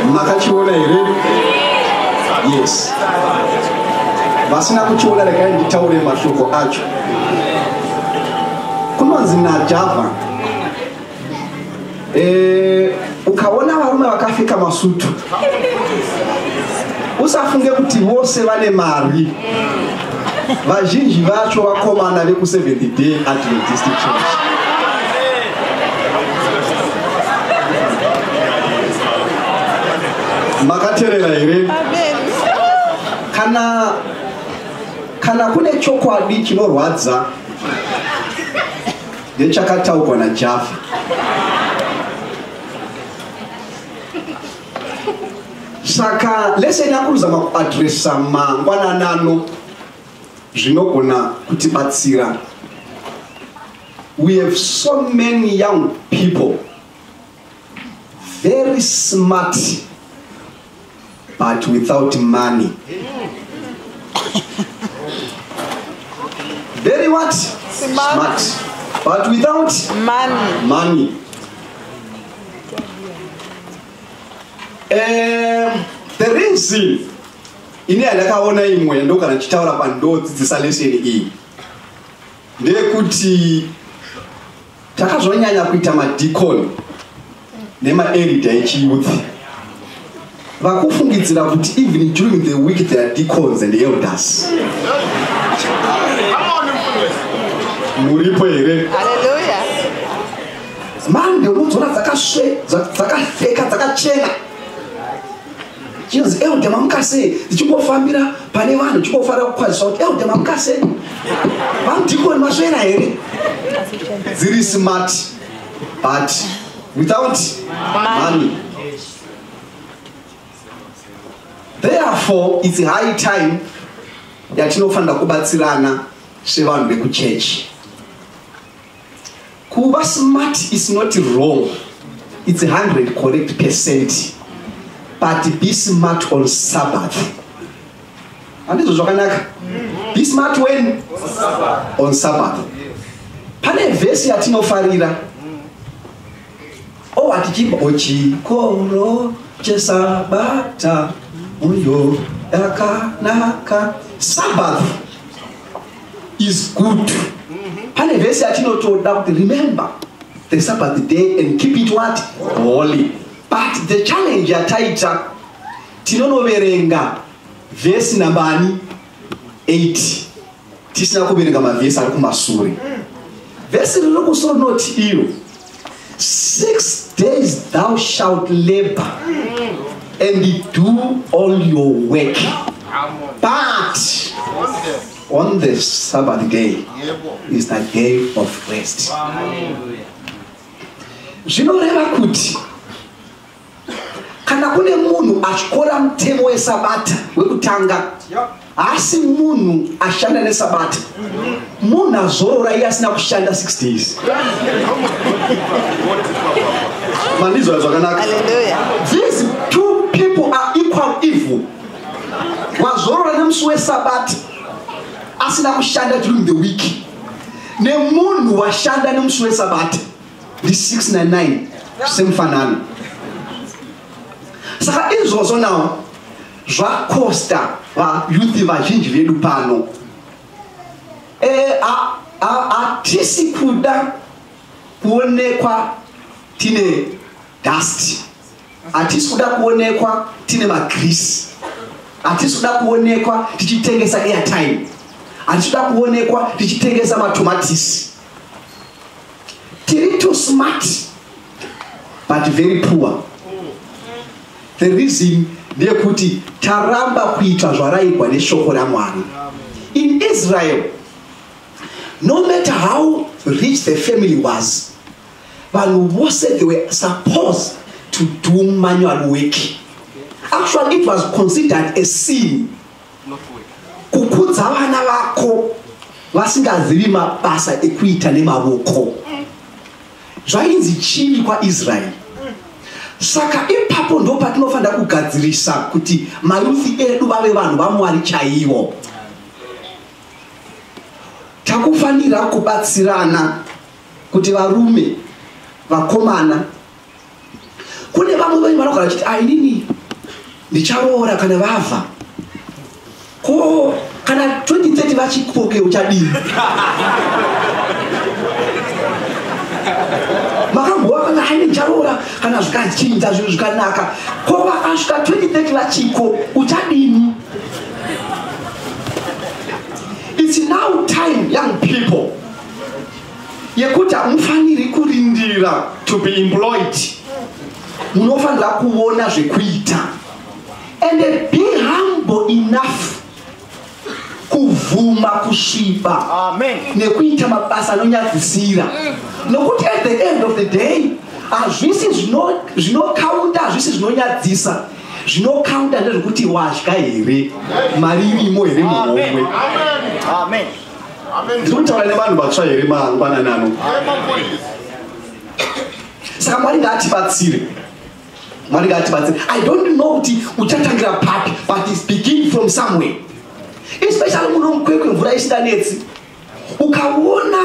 Makachiona here? Yes. Vasina kuchiona rekai nditaure mashoko acho. Kunonzi naJava. Ukaona varume vakapfeka masutu. Usafunge kuti vose vane mari. Vazhinji vacho vakomana veku Seventh Day Adventist Church. Makaterera here? Kana kune chokwadi chinorwadza ndechakataurwa naJava. Saka leseni yakuzama kuadresa mangwananano zvinogona kutibatsira. We have so many young people, very smart, but without money. Very what? Smart, but without money. The reason ine andakaona imwe ndokana chitaura pandodzi dzisaleseni iyi ndekuti takazonyanya kuita madikoni nemaerida echiyouth vakufungidzira kuti even during the week there are deacons and elders. Muripo here? Hallelujah. Man, unodzona dzakapfeka dzakachena. Jesus, elder mamukase ndichingofambira pane vanhu ndichingofara kukwazisa kuti elder mamukase vamudikoni masvera here? Dziri smart but without money. Therefore, it's high time yatinofanira kubatsirana sevanhu vekuchechi. Kuva smart is not wrong. It's 100 correct %. But be smart on Sabbath. And this is be smart when? On Sabbath. Pane verse yatinofarira. Oh, atichimba ochikoro chesabata uyo yakanaka. Sabbath is good. Pane verse yatinotoda kuti remember the Sabbath day and keep it what? Holy. But the challenge yataita tinonoverenga verse nambani 8. Tisina kuverenga mavhesi ari kumashure. Verse riri kusoro noti iyo 6 days thou shalt labor and do all your work, but on the Sabbath day is the day of rest. Zvinoreva kuti kana kune munhu achikora mutemo wesabata wekutanga asi munhu ashanda nesabata, munhu azorora iye asina kushanda 6 days. Manizwa zvakanaka? These two people are equal evil. Wazorora nemusi wesabata asina kushanda during the week, nemunhu washanda nemusi wesabata ndi 6 na 9 semfanano. Saka izvozvo nawo zvakosta vayuthi vazhinji vedu pano. Hatisi kuda kuonekwa tine dust, hatisi kuda kuonekwa tine magrisi, hatisi kuda kuonekwa tichitengesa airtime, hatisi kuda kuonekwa tichitengesa matomatisi. Tiri too smart but very poor. The reason ndekuti taramba kuita zvarairwa neshoko raMwari. In Israel, no matter how rich the family was, vanhu vose they were supposed to do manual work. Actually, it was considered a sin kukudza vana vako vasingazivi mabasa ekuita nemavoko. Zvainzi chivi kwaIsrael. Saka ipapo ndo patinofanira kugadzirisa kuti mayuthi edu vave vanhu vaMwari chaivo. Takufanira kubatsirana kuti varume vakomana. Kune vamwe vanhu vanogara kuti inini ndicharoora kana vavha ko kana 2030 vachikoke uchadini makambova kana haine ndicharoora kana zvikachinja zvinhu zvikanaka ko vakasvika 2030 vachiko uchadini. It's now time, young people, yekuti hamufaniri kurindira to be employed. Munofanira kuona zvekuita and be humble enough kuvhuma kusviba nekuita mabasa anonyadzisira nokuti at the end of the day hazvisi zvinokaunda, hazvisi zvinonyadzisa. Zvinokaunda ndezvekuti wadya here, mari irimo here muhomwe. Ndiri kutaura nevanhu vatsva here mangwanani ano. Saka Mwari ngaatibatsire. I don't know kuti uchatangira papi, but it's begin from somewhere. Especially muno mukwekwe mvura isinganetsi. Ukaona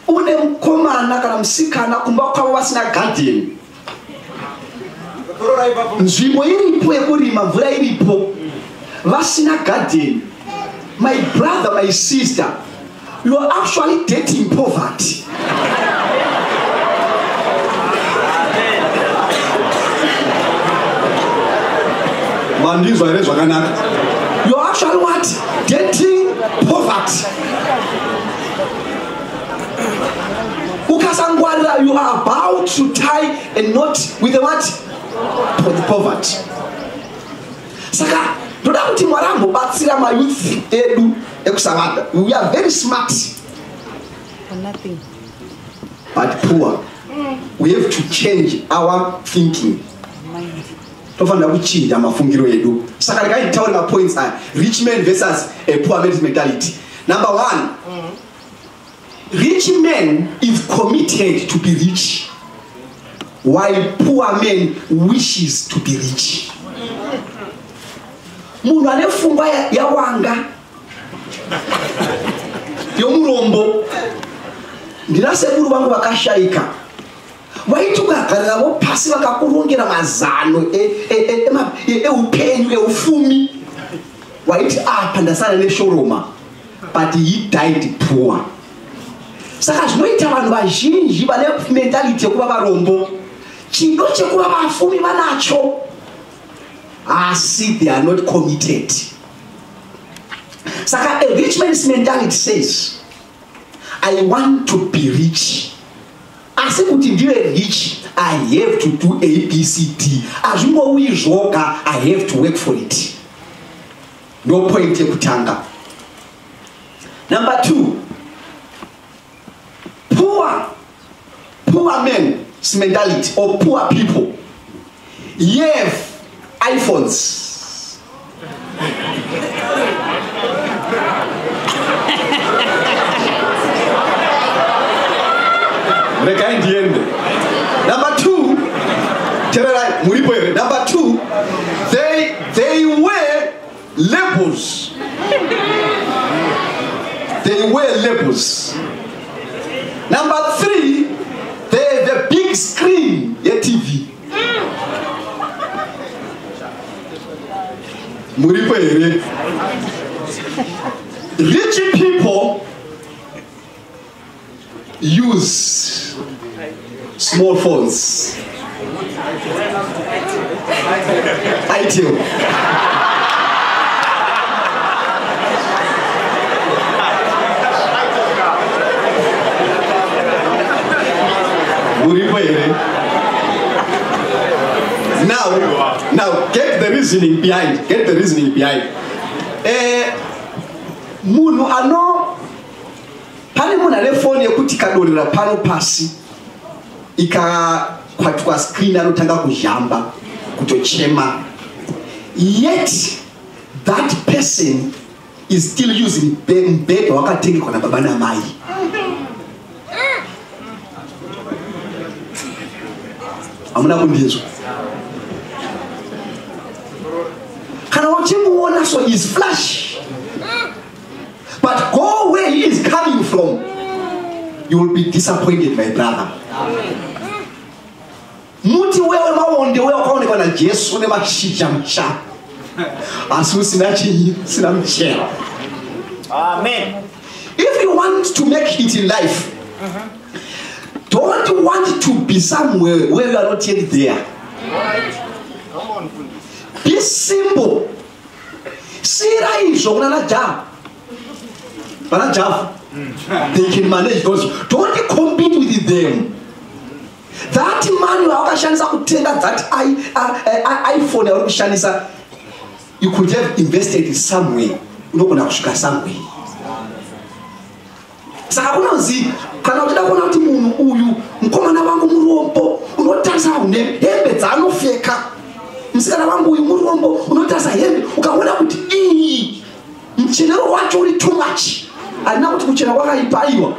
une mukomana kana musikana kumba kwavo vasina garden, nzvimbo iripo yekurima, mvura iripo, vasina garden, my brother, my sister, you are actually dating poverty. You are actually what? Dating poverty. Ukasangwara, you are about to tie a knot with the what? The poverty. Saka, ndoda kuti Mwarambo batsira ma youth edu ekusavada. We are very smart, for nothing, but poor. We have to change our thinking. Tofanira kuchinja mafungiro edu. Saka ndikaitaura ma points aya. Rich man versus a poor man's mentality. Number 1, rich man is committed to be rich, while poor man wishes to be rich. Munhu ane pfungwa yawanga yomurombo, ndinasekuru vangu vakashaika, waiti ukagarira navo pasi vakakurongera mazano eupenyu eufumi, waiti apa ndasara neshoroma, but he died poor. Saka zvinoita vanhu vazhinji vane mentality yekuva varombo, chido chekuva vafumi vanacho, asi they are not committed. Saka a rich man's mentality says, I want to be rich. Asi kuti ndiwe rich, I have to do ABCD. Azvimbowi zvoga, I have to work for it. No point yekutanga. Number 2, poor men's mentality or poor people have iPhones. Number 2, they wear labels. They wear labels. Number 3, they have a big screen, a TV. Rich people use small phones. I tell. Now get the reasoning behind. Munhu ano pane munhu ane phone yekuti kadorera pano pasi ikakwatwa screen anotanga kuzhamba kutochema, yet that person is still using mbeba wakatengekwa na baba na mai. Amuna kundinzwa. Kana uchimuona, so is flash, but go where he is coming from, you will be disappointed, my brother. Muti wewe maonde wewe kaonekana na Yesu ne mashija mcha asi usina chinyi sina muchero. Amen. If you want to make it in life, don't want to be somewhere where you are not yet there. Come on, be simple. Sira izvo kuna Java. They can manage those. Don't compete with them. That money wakashandisa kutenga that iPhone yakushandisa, you could have invested somewhere. Unogona kusvika somewhere. Saka kunozi kana uchida kuona kuti munhu uyu mukomana wangu murombo, unotarisa une hembe dzaanopfeka. Musikana wangu uyu murombo, unotarisa hembe ukaona kuti iyi mchenero wacho uri too much. Adina kuti kuchena kwakaipa iwa.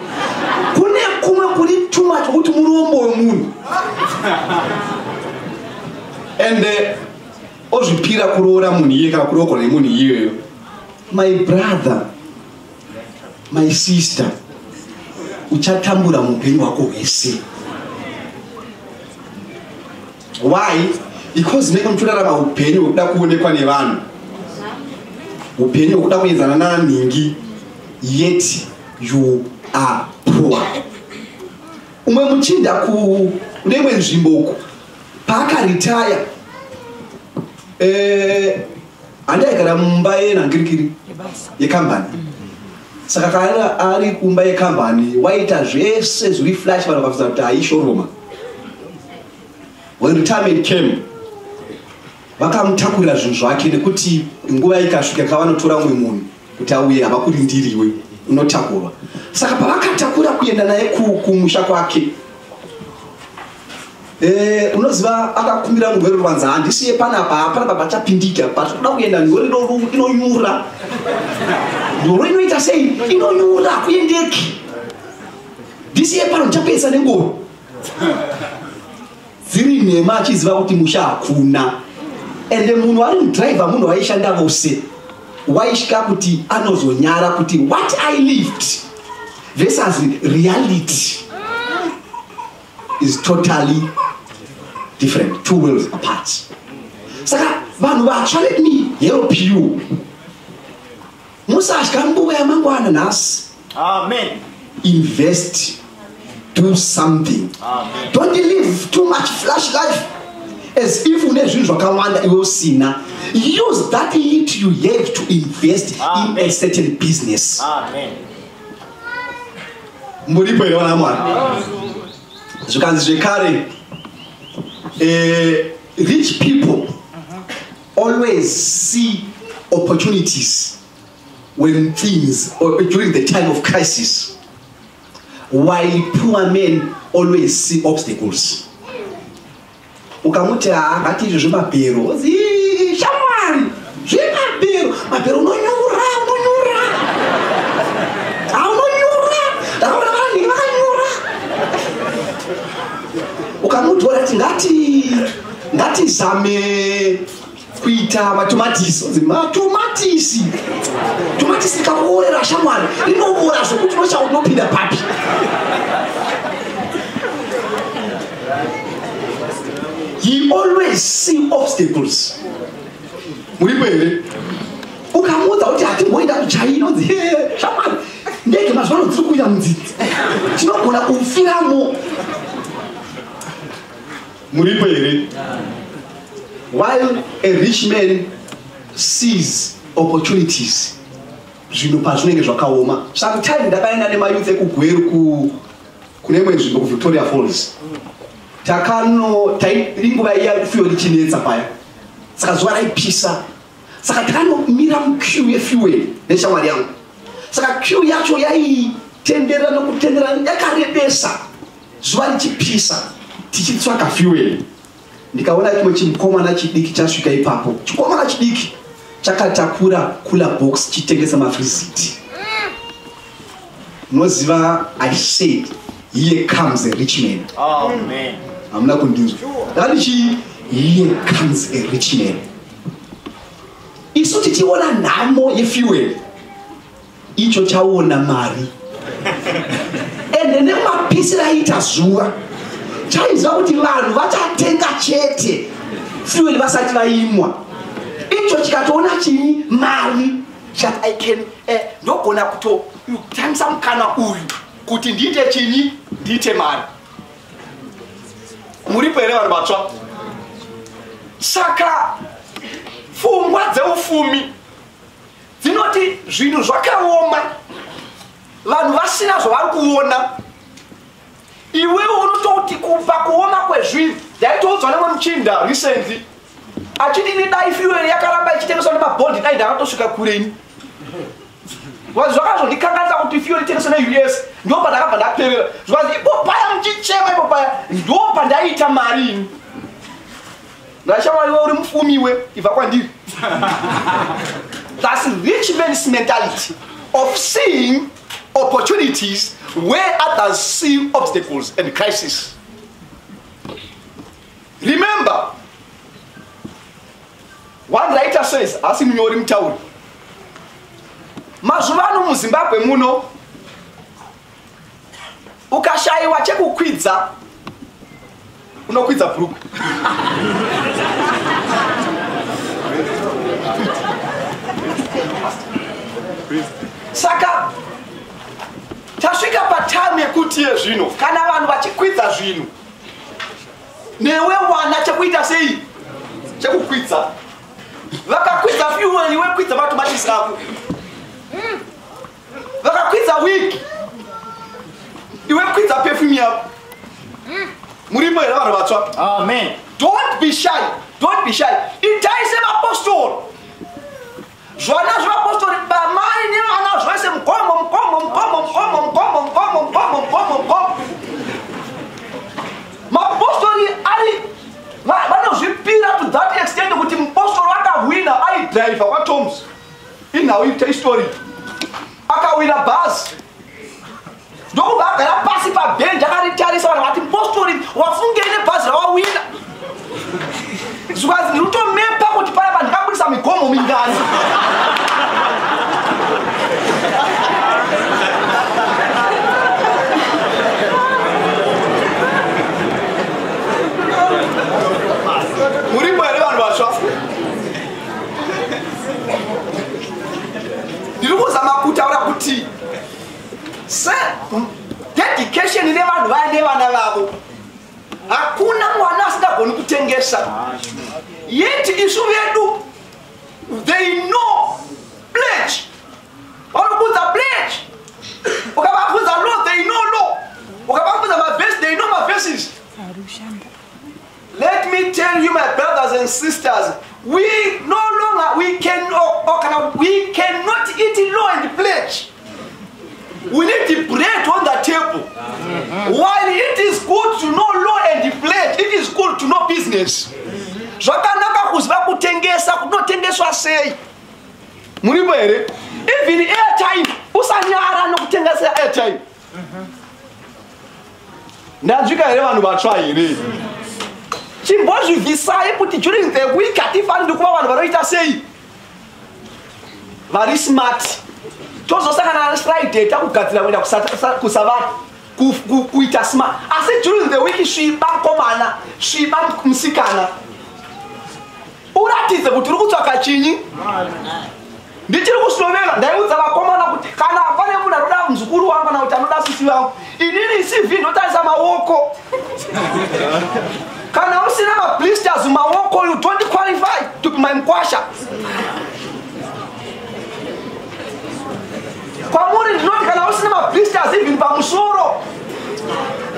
Kune kumwe kuri too much kuti murombo wemunhu. And ozvipira kuroora munhu iye kana kuroko nemunhu iyeyo. My brother, my sister, uchatambura mupenyu wako hwese. Why? Because make mutorarama upenyu hwekuda kuonekwa nevanhu, upenyu hwekuda kuenzana naningi, yet you are poor. Umwe muchinda kunemwe nzvimbo uku paakaritaya, andaigara mumba yenhangirikiri yekambani. Saka kana ari kumba yekambani waita zvese zviri flash, vanhu vakabvunza kuti haishoroma. When retirement came, vakamutakurira zvinhu zvake nekuti nguva ikasvika kavanotora mumwe munhu kuti auye, havakurindiriwe, unotakurwa. Saka pavakatakura kuenda naye kumusha kwake, unoziva akakumbira mugwero ruvanza, handisiye panapa pachapindika, patinoda kuenda ngoro inonyura. Ngoro inoita sei? Inonyura, kuendeki. Ndisiye pano ndichapedza nengoro. Dziri nhema achiziva kuti musha hakuna. Ende munhu ari mudhiraivha munhu waishanda vose. Waisvika kuti anozonyara kuti what I lived versus reality is totally different, two worlds apart. Saka vanhu vatsva, let me help you. Musatya nguva yamangwana nhasi. Amen. Invest, do something. Amen. Don't live too much flash life as if une zvinhu zvakawanda iwe usina. Use that little you have to invest in a certain business. Amen. Muripo ere vana Mwari. Zvikanzi zvekare, rich people always see opportunities when things, or during the time of crisis, while poor men always see obstacles. Ukamuti ngati izvo zvemabhero, shamwari, zvemabhero, mabhero unonyura. Ndakaona vanhu vakanyura. Ukamutora ati ngatizame kuita matomatisi. Tomatisi kakuorera shamwari, rinoora zvokuti unopinda papi. He always see obstacles. Muripo here. Ukamuudza kuti hatimboenda kuchaina, shamwari, ndege mazuva ano dziri kuita mudzidzi, tinogona kufiramo. Muripo here. While a rich man sees opportunities, zvinhu pazvinenge zvakaoma. Sometime ndakaenda nemayouth ekugweru kunemwe nzvimbo kuVictoria Falls. Nguva iya fuel ichinetsa paya. Saka zuva raipisa. Saka takanomira muqueue yefuel neshamwari yangu. Saka queue yacho yaitenderera nokutenderera, yakarebesa. Zuva richipisa, tichitsvaka fuel. Ndikaona chimwe chimukomana chidiki chasvika ipapo. Chikomana chidiki chakatakura cooler box chitengesa mafriziti. Unoziva, I said, here comes a rich man. Amen. Hamuna kundinzwa. Ndakati here comes a rich man. Isu tichiona nhamo yefuel, icho chaona mari. Ende nemapisi raita zuva, chaiziva kuti vanhu vachatenga chete fuel vasati vaimwa. icho chikatoona chini mari that I can ndogona kutotangisa mukana uyu kuti ndiite chini ndiite mari. Muripo here vanhu vatsva? Saka pfungwa dzeufumi dzinoti zvinhu zvakaoma, vanhu vasina zvavari kuona. Iwewe unototi kubva kuoma kwezvinhu. Ndaitoudzwa nemwe muchinda recently achidini dai fuel yakaramba ichitengeswa nemabhondi dai ndakatosvika kureni. Zvakazondikanganisa kuti fuel itengeswa neUS ndo pandakabva ndaperera. Zvazi ipo paya muchichema ipo paya ndo pandaiita mari ini. Ndashamwari wewe uri mufumiwe ibva kwandiri. That's rich man's mentality of seeing opportunities where others see obstacles and crisis. Remember, one writer says, asi munyori mutauri, mazuvano muZimbabwe muno ukashaiwa chekukwidza unokwidza bhuruku. Saka tasvika patime yekuti yezvino kana vanhu vachikwidza zvinhu newe wana chekuita sei chekukwidza. Vakakwidza fuel iwe kwidza matomatisi ako. Vakakwidza wig iwe kwidza perfume yako. Muripo here vanhu vatsva? Amen. Don't be shy. Don't be shy. Itai semapostoli. Zvana zvapostoli bamai nevana zvese mugomo. Mapostoli ari vanozvipira to that extent kuti mupostoli akahwina aidriver kwaToms. Inhau ite story. Akahwina bhazi. Ndokubva agara pasi pabhenji akaritarisa vanhu vati mupostoli wafungei nebhazi rawawina. Zvikwazi ndinotomepa kuti paya pandikabudisa migomo mingani. Muripo here vanhu vatsva? Ndiri kuzama kutaura kuti dedication nevanhu vaya nevana vavo. Hakuna mwana asingagoni kutengesa. Yet isu vedu they know pledge. Vanokudza pledge. Ukavakudza law they know law. Ukavakudza mavesi they know mavesses. Let me tell you, my brothers and sisters, we no longer we cannot eat law and pledge. We need the bread on the table. While it is good to know law and pledge, it is good to know business. Zvakanaka kuziva kutengesa kunotengeswa sei. Muripo here? Even airtime usanyara nokutengesa airtime. Ndanzvika here vanhu vatsva here? Chimbozvivisai kuti during the week hatifaniri kuva vanhu vanoita sei vari smart. Tozosangana naFriday takugadzira kuenda kusavana kuita smart. Asi during the week sviba komana sviba musikana uratidze kuti uri kutsvaka chinyi. Ndichiri kuslovela ndaiudza vakomana kuti kana pane munhu anoda muzukuru wangu kana kuti anoda sisi vangu inini CV ndotarisa maoko. Kana usina mablisters mumaoko you don't qualify to be my mkwasha. Kwamuri ndinoti kana usina mablisters even pamusoro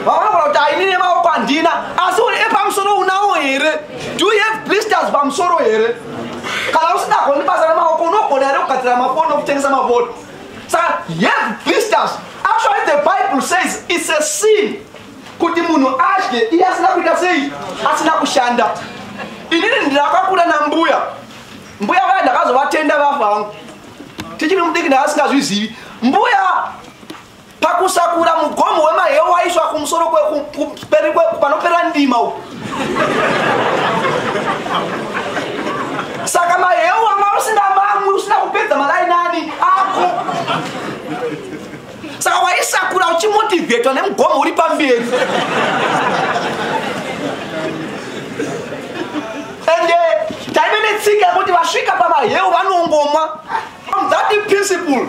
vavanoona kuti ainini maoko handina asi uri epamusoro unawo here. Do you have blisters pamusoro here? Kana usinagoni basa nemaoko unogona here kugadzira mafoni okutengesa mafoni. Saka you have blisters. Actually the Bible says it's a sin kuti munhu adye iye asina kuita sei asina kushanda. Inini ndakakura nambuya. Mbuya vaya ndakazovatenda vafu vangu. Tichiri mudiki ndaasingazvizivi. Mbuya pakusakura mugomo wemahewu waiswa kumusoro panopera ndima uku. Saka mahewu anga usina mamwe usina kupedza malainani ako. Saka waisakura uchimotivhetwa nemugomo uri pamberi. And taime netsika kuti vasvika pamaheu vanongomwa. From that principle,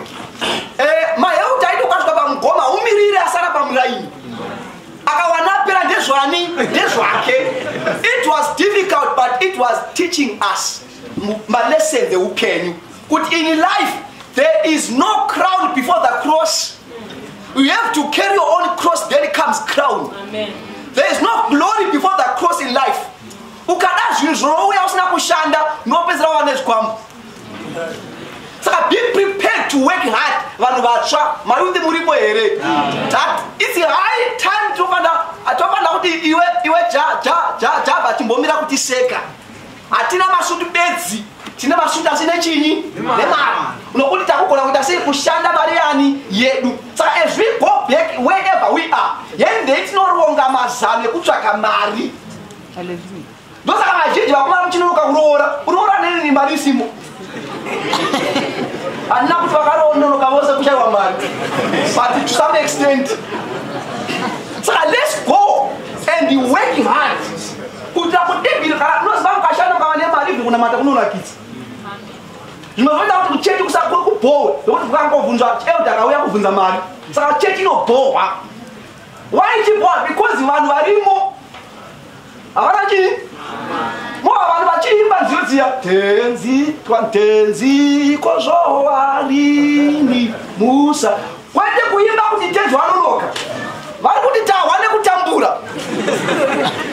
maheu taiti ukasvika pamugoma umirire asara pamuraini. Akawanapera ndezvani ndezvake. It was difficult, but it was teaching us malesson the upenyu. Kuti in life there is no crown before the cross. You have to carry your own cross, then it comes crown. Amen. There is no glory before the cross in life. Ukada zvinhu zvinouya usina kushanda unopedzera wane zvikwambo. Saka be prepared to work hard. Vanhu vatsva mayuthi muripo here. That it's a high time tofana kuti iwe java timbomira kuti seka. Hatina masutu bedzi. Tina masutu asine chinyi nemari. Unokuti takugona kuita sei kushanda mari yani yedu. Saka as we go back wherever we are, yende tinoronga mazano ekutsvaka mari. Hallelujah. Ndosaka vazhinji vakomana muchinonoka kuroora neni ni mari isimo. Handina kuti vakarononoka vose kushaiwa mari. But to some extent. Saka let's go and work hard. Kuitira kudebhira kana unoziva mukashanda mukava nemari ibvi kunamata kunonakidza. Zvinozoita kuti kuchechi kusakuri kubhohwa nokuti kukangovhunzwa elda akauya kubvunza mari. Saka chechi inobhohwa. Why ichibhohwa? Because vanhu varimo havana chii? Mova vanhu vachiimba nziyo dziya tenzi kozvowarini musa. Kwete kuimba kuti tenzi wanonoka. Vari kuti tahwa nekutambura.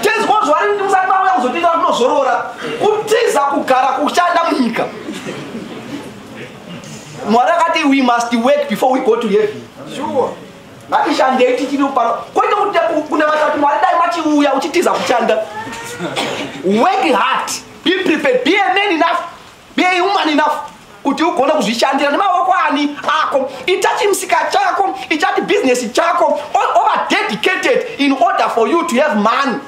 Tenzi kozvowarini musa vauya kuzotiita kuti tinozorora. Kutiza kugara kushanda munyika. Mwari akati we must work before we go to heaven. Sure. Ngatishandei tichiri pano. Kwete kuti kune vatatu mwari dai machiuya uchitiza kushanda. Work hard. Be prepared. Be a man enough. Be a woman enough. Kuti ugone kuzvishandira nemaoko ani ako. Ichachi msika chako, ichachi business chako, over dedicated in order for you to have money.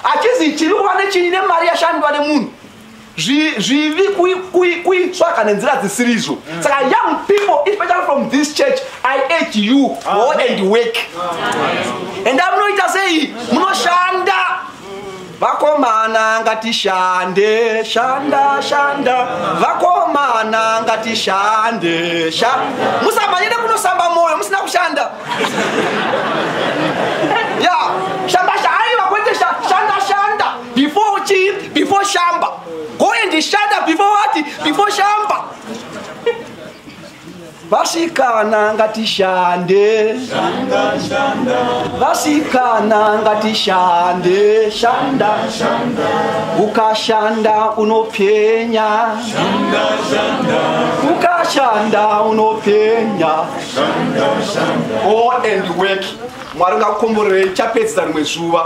Achizi chiri kuva nechini nemari yashandwa nemunhu. Zvivi kuitsvaka nenzira dzisirizvo. Saka young people, especially from this church, I urge you, go and work. And munoita sei? Munoshanda. Vakomana ngatishande, shanda. Vakomana ngatishande, shanda. Musamanyire kunosamba moyo, musina kushanda. Yeah, shanda. Before shamba. Go and shanda before what? Before shamba. Vasikana ngatishande, vasikana ngatishande, shanda. Ukashanda unopenya, ukashanda unopenya. Go and work. Mwari ngakukomborere chapedza rimwe zuva.